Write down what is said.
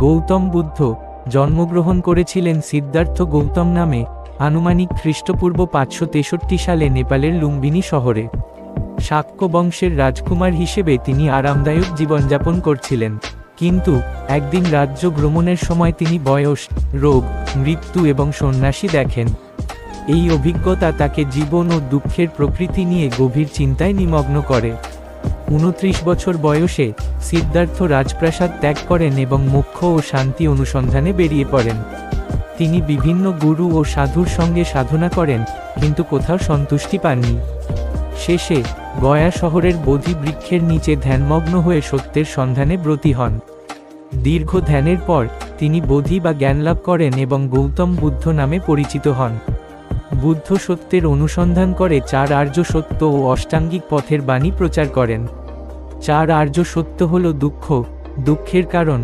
গৌতম বুদ্ধ জন্মগ্রহণ করেছিলেন সিদ্ধার্থ গৌতম নামে আনুমানিক খ্রিস্টপূর্ব 563 সালে নেপালের লুম্বিনী শহরে। শাক্য বংশের রাজকুমার হিসেবে তিনি আরামদায়ক জীবনযাপন করছিলেন, কিন্তু একদিন রাজ্য ভ্রমণের সময় তিনি বয়স, রোগ, মৃত্যু এবং সন্ন্যাসী দেখেন। এই অভিজ্ঞতা তাকে জীবন ও দুঃখের প্রকৃতি নিয়ে গভীর চিন্তায় নিমগ্ন করে। 29 বছর বয়সে সিদ্ধার্থ রাজপ্রাসাদ ত্যাগ করেন এবং মোক্ষ ও শান্তি অনুসন্ধানে বেরিয়ে পড়েন। তিনি বিভিন্ন গুরু ও সাধুর সঙ্গে সাধনা করেন, কিন্তু কোথাও সন্তুষ্টি পাননি। শেষে গয়া শহরের বোধি বৃক্ষের নিচে ধ্যানমগ্ন হয়ে সত্যের সন্ধানে ব্রতী হন। দীর্ঘ ধ্যানের পর তিনি বোধি বা জ্ঞানলাভ করেন এবং গৌতম বুদ্ধ নামে পরিচিত হন। বুদ্ধ সত্যের অনুসন্ধান করে 4 আর্য সত্য ও অষ্টাঙ্গিক পথের বাণী প্রচার করেন। 4 আর্য সত্য হল দুঃখ, দুঃখের কারণ,